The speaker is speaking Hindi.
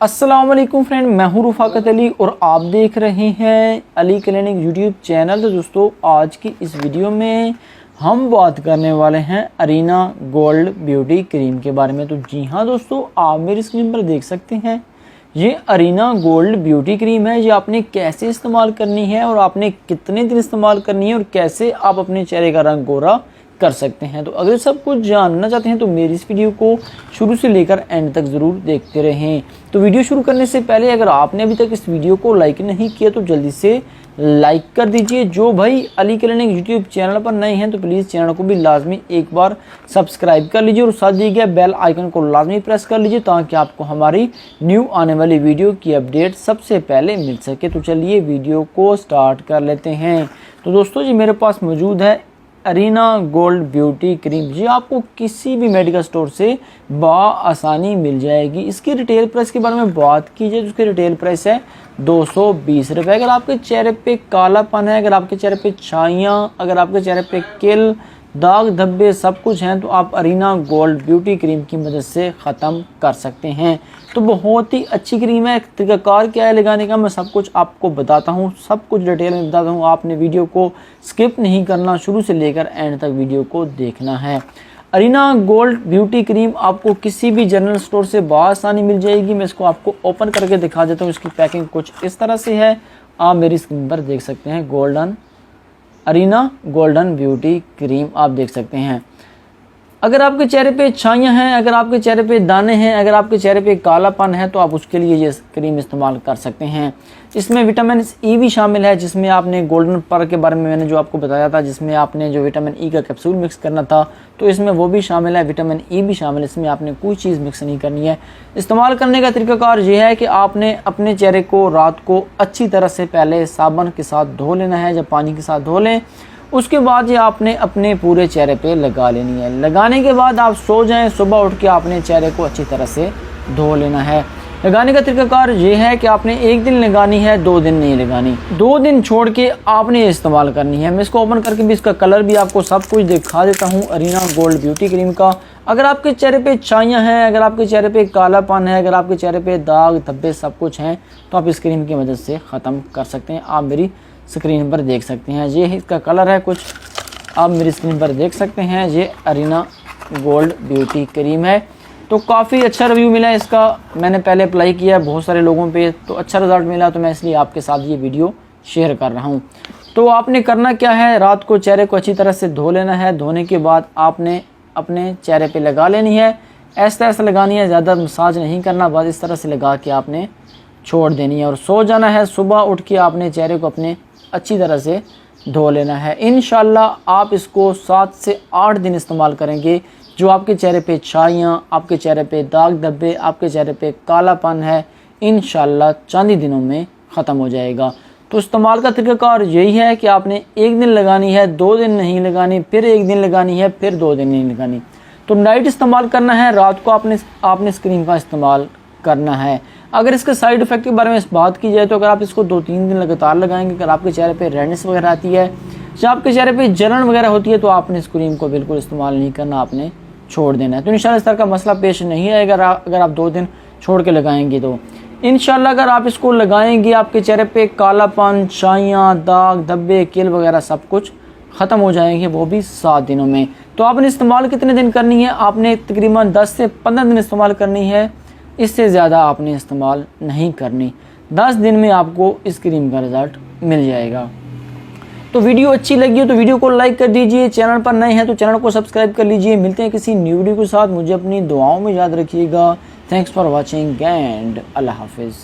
अस्सलाम वालेकुम फ्रेंड, मैं हूं रफ़ाकत अली और आप देख रहे हैं अली क्लिनिक यूट्यूब चैनल। तो दोस्तों, आज की इस वीडियो में हम बात करने वाले हैं अरीना गोल्ड ब्यूटी क्रीम के बारे में। तो जी हाँ दोस्तों, आप मेरी स्क्रीन पर देख सकते हैं, ये अरीना गोल्ड ब्यूटी क्रीम है। ये आपने कैसे इस्तेमाल करनी है और आपने कितने दिन इस्तेमाल करनी है और कैसे आप अपने चेहरे का रंग गोरा कर सकते हैं। तो अगर सब कुछ जानना चाहते हैं तो मेरी इस वीडियो को शुरू से लेकर एंड तक ज़रूर देखते रहें। तो वीडियो शुरू करने से पहले अगर आपने अभी तक इस वीडियो को लाइक नहीं किया तो जल्दी से लाइक कर दीजिए। जो भाई अली क्लिनिक यूट्यूब चैनल पर नए हैं तो प्लीज़ चैनल को भी लाजमी एक बार सब्सक्राइब कर लीजिए और साथ दिए गए बेल आइकन को लाजमी प्रेस कर लीजिए ताकि आपको हमारी न्यू आने वाली वीडियो की अपडेट सबसे पहले मिल सके। तो चलिए वीडियो को स्टार्ट कर लेते हैं। तो दोस्तों जी, मेरे पास मौजूद है अरीना गोल्ड ब्यूटी क्रीम। जी आपको किसी भी मेडिकल स्टोर से आसानी मिल जाएगी। इसकी रिटेल प्राइस के बारे में बात की जाए तो इसकी रिटेल प्राइस है 220 रुपये। अगर आपके चेहरे पे कालापन है, अगर आपके चेहरे पे छाइयाँ, अगर आपके चेहरे पे किल, दाग धब्बे सब कुछ हैं तो आप अरीना गोल्ड ब्यूटी क्रीम की मदद से ख़त्म कर सकते हैं। तो बहुत ही अच्छी क्रीम है। तरीक़ाकार क्या है लगाने का, मैं सब कुछ आपको बताता हूँ, सब कुछ डिटेल में बताता हूँ। आपने वीडियो को स्किप नहीं करना, शुरू से लेकर एंड तक वीडियो को देखना है। अरीना गोल्ड ब्यूटी क्रीम आपको किसी भी जनरल स्टोर से बआसानी मिल जाएगी। मैं इसको आपको ओपन करके दिखा देता हूँ। इसकी पैकिंग कुछ इस तरह से है, आप मेरी स्क्रीन पर देख सकते हैं। अरीना गोल्डन ब्यूटी क्रीम आप देख सकते हैं। अगर आपके चेहरे पे छाइयाँ हैं, अगर आपके चेहरे पे दाने हैं, अगर आपके चेहरे पे कालापन है तो आप उसके लिए ये क्रीम इस्तेमाल कर सकते हैं। इसमें विटामिन ई भी शामिल है, जिसमें आपने गोल्डन पर के बारे में मैंने जो आपको बताया था, जिसमें आपने जो विटामिन ई का कैप्सूल मिक्स करना था तो इसमें वो भी शामिल है, विटामिन ई भी शामिल है। इसमें आपने कोई चीज़ मिक्स नहीं करनी है। इस्तेमाल करने का तरीकाकार ये है कि आपने अपने चेहरे को रात को अच्छी तरह से पहले साबुन के साथ धो लेना है। जब पानी के साथ धो लें उसके बाद ये आपने अपने पूरे चेहरे पे लगा लेनी है। लगाने के बाद आप सो जाएं, सुबह उठ के आपने चेहरे को अच्छी तरह से धो लेना है। लगाने का तरीकाकार ये है कि आपने एक दिन लगानी है, 2 दिन नहीं लगानी। 2 दिन छोड़ के आपने इस्तेमाल करनी है। मैं इसको ओपन करके भी इसका कलर भी आपको सब कुछ दिखा देता हूँ अरीना गोल्ड ब्यूटी क्रीम का। अगर आपके चेहरे पे छाइयाँ हैं, अगर आपके चेहरे पे कालापन है, अगर आपके चेहरे पे दाग धब्बे सब कुछ हैं तो आप इस क्रीम की मदद से ख़त्म कर सकते हैं। आप मेरी स्क्रीन पर देख सकते हैं, ये इसका कलर है कुछ, आप मेरी स्क्रीन पर देख सकते हैं। ये अरीना गोल्ड ब्यूटी क्रीम है। तो काफ़ी अच्छा रिव्यू मिला है इसका। मैंने पहले अप्लाई किया है बहुत सारे लोगों पे, तो अच्छा रिज़ल्ट मिला, तो मैं इसलिए आपके साथ ये वीडियो शेयर कर रहा हूँ। तो आपने करना क्या है, रात को चेहरे को अच्छी तरह से धो लेना है। धोने के बाद आपने अपने चेहरे पे लगा लेनी है। ऐसा लगानी है, ज़्यादा मसाज नहीं करना, बस इस तरह से लगा के आपने छोड़ देनी है और सो जाना है। सुबह उठ के आपने चेहरे को अपने अच्छी तरह से धो लेना है। इंशाल्लाह आप इसको 7 से 8 दिन इस्तेमाल करेंगे। जो आपके चेहरे पे छाइयाँ, आपके चेहरे पे दाग धब्बे, आपके चेहरे पे कालापन है, इंशाल्लाह चंद ही दिनों में ख़त्म हो जाएगा। तो इस्तेमाल का तरीक़ाकार यही है कि आपने एक दिन लगानी है, 2 दिन नहीं लगानी, फिर एक दिन लगानी है, फिर 2 दिन नहीं लगानी। तो नाइट इस्तेमाल करना है, रात को आपने इस क्रीम का इस्तेमाल करना है। अगर इसके साइड इफ़ेक्ट के बारे में बात की जाए तो अगर आप इसको 2-3 दिन लगातार लगाएंगे, अगर आपके चेहरे पे रेडनेस वगैरह आती है या आपके चेहरे पे जलन वगैरह होती है तो आपने इस क्रीम को बिल्कुल इस्तेमाल नहीं करना, आपने छोड़ देना है। तो इंशाल्लाह इस तरह का मसला पेश नहीं आएगा अगर आप 2 दिन छोड़ के लगाएंगे। तो इंशाल्लाह अगर आप इसको लगाएंगे आपके चेहरे पे कालापन, छाइयाँ, दाग धब्बे, किल वगैरह सब कुछ ख़त्म हो जाएंगे, वो भी 7 दिनों में। तो आपने इस्तेमाल कितने दिन करनी है, आपने तकरीबन 10 से 15 दिन इस्तेमाल करनी है। इससे ज़्यादा आपने इस्तेमाल नहीं करनी। 10 दिन में आपको इस क्रीम का रिज़ल्ट मिल जाएगा। तो वीडियो अच्छी लगी हो तो वीडियो को लाइक कर दीजिए। चैनल पर नए हैं तो चैनल को सब्सक्राइब कर लीजिए। मिलते हैं किसी न्यू वीडियो के साथ। मुझे अपनी दुआओं में याद रखिएगा। थैंक्स फॉर वॉचिंग एंड अल्लाह हाफिज़।